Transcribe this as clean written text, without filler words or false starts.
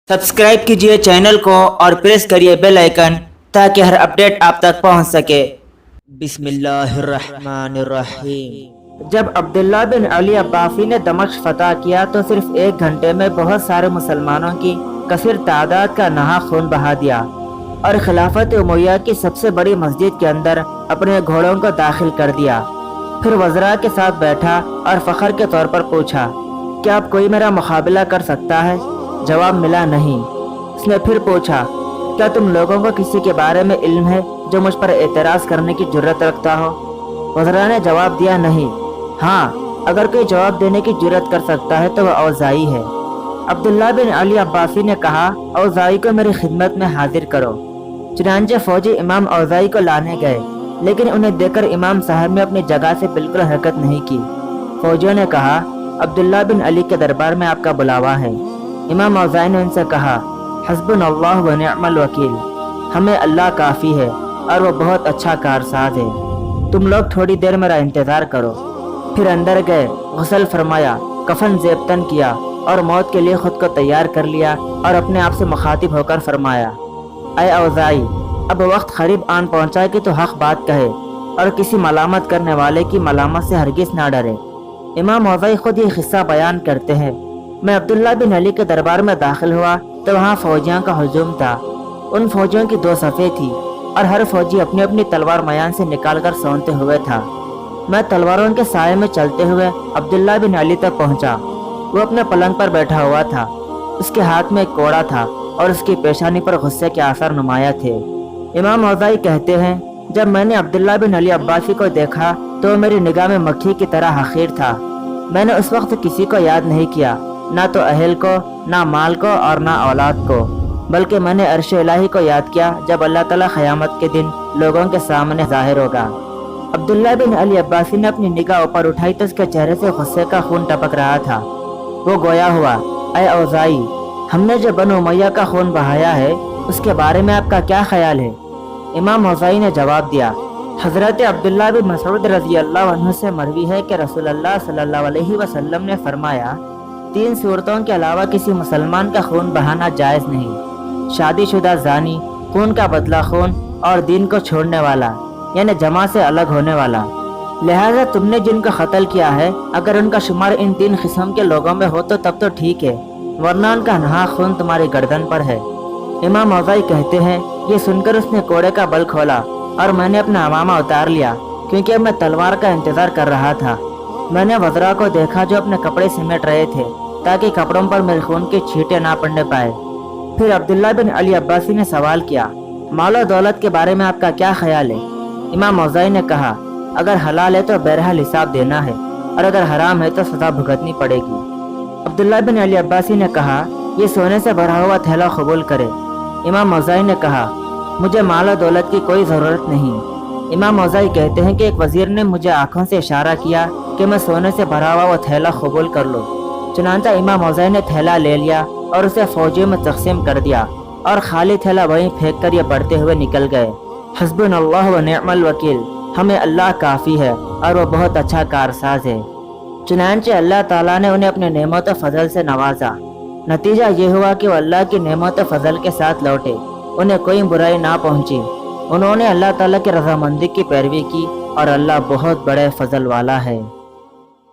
Subscribe कीजिए channel को और प्रेस करिए बेल आइकन ताकि हर अपडेट आप तक पहुंच सके। बिस्मिल्लाहिर्रहमानिर्रहीम। जब अब्दुल्ला बिन अली अब्बासी ने दमश्क फतह किया तो सिर्फ 1 घंटे में बहुत सारे मुसलमानों की कसीर तादाद का नहा खून बहा दिया और खिलाफत उमैया की सबसे बड़ी मस्जिद के अंदर अपने घोड़ों को दाखिल कर दिया। फिर वज़रा के साथ बैठा और फख्र के तौर पर पूछा, क्या अब कोई मेरा मुकाबला कर सकता है? जवाब मिला नहीं। उसने फिर पूछा, क्या तुम लोगों को किसी के बारे में इल्म है जो मुझ पर एतराज़ करने की जुर्रत रखता हो? वज़रा ने जवाब दिया, नहीं। हाँ, अगर कोई जवाब देने की जुर्रत कर सकता है तो वह औज़ाई है। अब्दुल्ला बिन अली अब्बासी ने कहा, औज़ाई को मेरी खिदमत में हाजिर करो। चुनांचे फौजी इमाम औज़ाई को लाने गए, लेकिन उन्हें देखकर इमाम साहब ने अपनी जगह से बिल्कुल हरकत नहीं की। फौजियों ने कहा, अब्दुल्ला बिन अली के दरबार में आपका बुलावा है। इमाम औज़ाई ने उनसे कहा, हस्बुनल्लाह व निअमल वकील, हमें अल्लाह काफ़ी है और वो बहुत अच्छा कारसाज है। तुम लोग थोड़ी देर मेरा इंतज़ार करो। फिर अंदर गए, गुस्ल फरमाया, कफन ज़ेबतन किया और मौत के लिए खुद को तैयार कर लिया और अपने आप से मुखातिब होकर फरमाया, ऐ औज़ाई, अब वक्त करीब आन पहुँचा कि तो हक बात कहे और किसी मलामत करने वाले की मलामत से हरगिज़ ना डरे। इमाम औज़ाई खुद ये किस्सा बयान करते हैं, मैं अब्दुल्ला बिन अली के दरबार में दाखिल हुआ तो वहाँ फौजियों का हुजूम था। उन फौजियों की 2 सफ़े थी और हर फौजी अपनी अपनी तलवार मयान से निकालकर सोनते हुए था। मैं तलवारों के साये में चलते हुए अब्दुल्ला बिन अली तक पहुँचा। वो अपने पलंग पर बैठा हुआ था। उसके हाथ में एक कोड़ा था और उसकी पेशानी पर गुस्से के आसार नुमाया थे। इमाम औज़ाई कहते हैं, जब मैंने अब्दुल्ला बिन अली अब्बासी को देखा तो मेरी निगाह में मक्खी की तरह हकीर था। मैंने उस वक्त किसी को याद नहीं किया, ना तो अहल को, ना माल को और ना औलाद को, बल्कि मैंने अर्श इलाही को याद किया जब अल्लाह ताला क़यामत के दिन लोगों के सामने ज़ाहिर होगा। अब्दुल्ला बिन अली अब्बासी ने अपनी निगाह ऊपर उठाई तो उसके चेहरे से गुस्से का खून टपक रहा था। वो गोया हुआ, ऐ औज़ाई, हमने जो बनु उमैया का खून बहाया है उसके बारे में आपका क्या ख्याल है? इमाम औज़ाई ने जवाब दिया, हज़रत अब्दुल्ला बिन मसऊद रज़ी अल्लाह अन्हु से मरवी है कि रसूलुल्लाह सल्लल्लाहु अलैहि वसल्लम ने फरमाया, 3 सूरतों के अलावा किसी मुसलमान का खून बहाना जायज़ नहीं, शादीशुदा ज़ानी, खून का बदला खून और दीन को छोड़ने वाला यानी जमा से अलग होने वाला। लिहाजा तुमने जिनको कत्ल किया है अगर उनका शुमार इन 3 किस्म के लोगों में हो तो तब तो ठीक है, वरना उनका नहा खून तुम्हारी गर्दन पर है। इमाम औज़ाई कहते हैं, ये सुनकर उसने कोड़े का बल खोला और मैंने अपना अमामा उतार लिया क्योंकि अब मैं तलवार का इंतज़ार कर रहा था। मैंने वज़रा को देखा जो अपने कपड़े सिमेट रहे थे ताकि कपड़ों पर मेरे खून के छींटे ना पड़ने पाए। फिर अब्दुल्ला बिन अली अब्बासी ने सवाल किया, माल और दौलत के बारे में आपका क्या ख्याल है? इमाम औज़ाई ने कहा, अगर हलाल है तो बहरहाल हिसाब देना है और अगर हराम है तो सज़ा भुगतनी पड़ेगी। अब्दुल्ला बिन अली अब्बासी ने कहा, ये सोने से भरा हुआ थैला कबूल करे। इमाम औज़ाई ने कहा, मुझे माल और दौलत की कोई ज़रूरत नहीं। इमाम औज़ाई कहते हैं कि एक वज़ीर ने मुझे आँखों से इशारा किया कि मैं सोने से भरा हुआ वो थैला कबूल कर लूँ। चुनांचा इमाम औज़ाई ने थैला ले लिया और उसे फौजियों में तकसीम कर दिया और खाली थैला वहीं फेंक कर ये बढ़ते हुए निकल गए। हस्बुनल्लाह व निअमल वकील, हमें अल्लाह काफ़ी है और वह बहुत अच्छा कारसाज है। चुनांचे अल्लाह ताला ने उन्हें अपने नेमत फजल से नवाजा। नतीजा ये हुआ कि वो अल्लाह की नेमत फजल के साथ लौटे, उन्हें कोई बुराई ना पहुंची। उन्होंने अल्लाह ताला की रज़ामंदी की पैरवी की और अल्लाह बहुत बड़े फजल वाला है।